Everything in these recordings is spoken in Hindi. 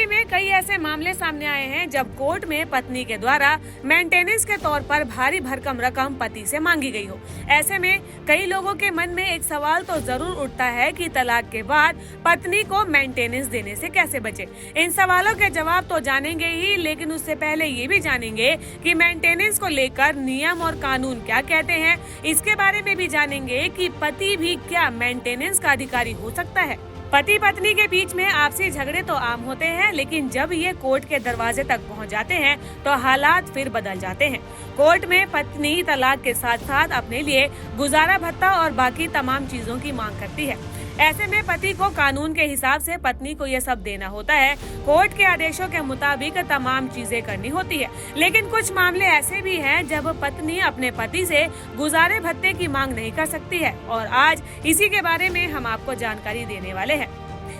में कई ऐसे मामले सामने आए हैं जब कोर्ट में पत्नी के द्वारा मेंटेनेंस के तौर पर भारी भरकम रकम पति से मांगी गई हो। ऐसे में कई लोगों के मन में एक सवाल तो जरूर उठता है कि तलाक के बाद पत्नी को मेंटेनेंस देने से कैसे बचे। इन सवालों के जवाब तो जानेंगे ही, लेकिन उससे पहले ये भी जानेंगे कि मेंटेनेंस को लेकर नियम और कानून क्या कहते हैं। इसके बारे में भी जानेंगे कि पति भी क्या मेंटेनेंस का अधिकारी हो सकता है। पति पत्नी के बीच में आपसी झगड़े तो आम होते हैं, लेकिन जब ये कोर्ट के दरवाजे तक पहुंच जाते हैं तो हालात फिर बदल जाते हैं। कोर्ट में पत्नी तलाक के साथ साथ अपने लिए गुजारा भत्ता और बाकी तमाम चीजों की मांग करती है। ऐसे में पति को कानून के हिसाब से पत्नी को ये सब देना होता है। कोर्ट के आदेशों के मुताबिक तमाम चीजें करनी होती है, लेकिन कुछ मामले ऐसे भी हैं जब पत्नी अपने पति से गुजारे भत्ते की मांग नहीं कर सकती है, और आज इसी के बारे में हम आपको जानकारी देने वाले हैं।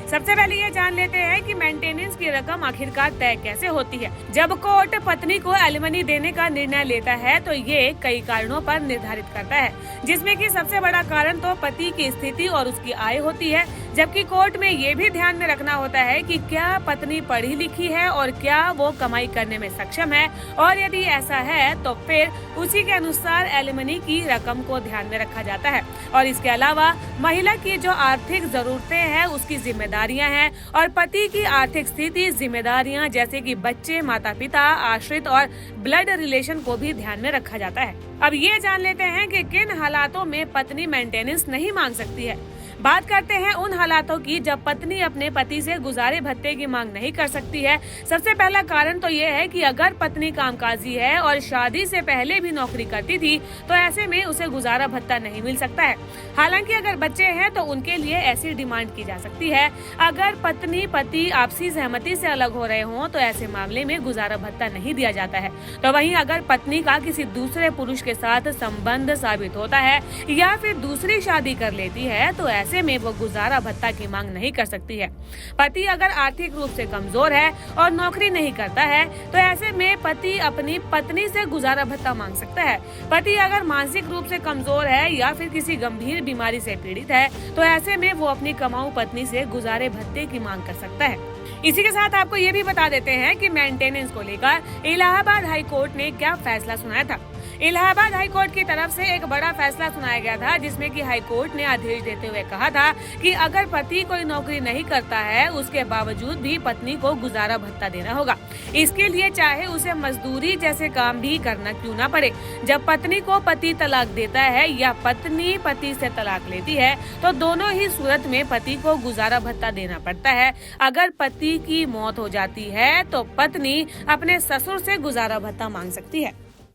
सबसे पहले ये जान लेते हैं कि मेंटेनेंस की रकम आखिरकार तय कैसे होती है। जब कोर्ट पत्नी को एलिमनी देने का निर्णय लेता है तो ये कई कारणों पर निर्धारित करता है, जिसमें कि सबसे बड़ा कारण तो पति की स्थिति और उसकी आय होती है। जबकि कोर्ट में ये भी ध्यान में रखना होता है कि क्या पत्नी पढ़ी लिखी है और क्या वो कमाई करने में सक्षम है, और यदि ऐसा है तो फिर उसी के अनुसार एलिमनी की रकम को ध्यान में रखा जाता है। और इसके अलावा महिला की जो आर्थिक जरूरतें हैं, उसकी जिम्मेदारियां हैं, और पति की आर्थिक स्थिति, जिम्मेदारियां जैसे कि बच्चे, माता पिता, आश्रित और ब्लड रिलेशन को भी ध्यान में रखा जाता है। अब ये जान लेते हैं कि किन हालातों में पत्नी मेंटेनेंस नहीं मांग सकती है। बात करते हैं उन हालातों की जब पत्नी अपने पति से गुजारे भत्ते की मांग नहीं कर सकती है। सबसे पहला कारण तो ये है कि अगर पत्नी कामकाजी है और शादी से पहले भी नौकरी करती थी तो ऐसे में उसे गुजारा भत्ता नहीं मिल सकता है। हालांकि अगर बच्चे हैं तो उनके लिए ऐसी डिमांड की जा सकती है। अगर पत्नी पति आपसी सहमति से अलग हो रहे हों तो ऐसे मामले में गुजारा भत्ता नहीं दिया जाता है। तो वहीं अगर पत्नी का किसी दूसरे पुरुष के साथ संबंध साबित होता है या फिर दूसरी शादी कर लेती है तो ऐसे में वो गुजारा भत्ता की मांग नहीं कर सकती है। पति अगर आर्थिक रूप से कमजोर है और नौकरी नहीं करता है तो ऐसे में पति अपनी पत्नी से गुजारा भत्ता मांग सकता है। पति अगर मानसिक रूप से कमजोर है या फिर किसी गंभीर बीमारी से पीड़ित है तो ऐसे में वो अपनी कमाऊ पत्नी से गुजारे भत्ते की मांग कर सकता है। इसी के साथ आपको ये भी बता देते हैं कि मेंटेनेंस को लेकर इलाहाबाद हाई कोर्ट ने क्या फैसला सुनाया था। इलाहाबाद हाई कोर्ट की तरफ से एक बड़ा फैसला सुनाया गया था, जिसमें कि हाई कोर्ट ने आदेश देते हुए कहा था कि अगर पति कोई नौकरी नहीं करता है उसके बावजूद भी पत्नी को गुजारा भत्ता देना होगा। इसके लिए चाहे उसे मजदूरी जैसे काम भी करना क्यों ना पड़े। जब पत्नी को पति तलाक देता है या पत्नी पति से तलाक लेती है तो दोनों ही सूरत में पति को गुजारा भत्ता देना पड़ता है। अगर पति की मौत हो जाती है तो पत्नी अपने ससुर से गुजारा भत्ता मांग सकती है।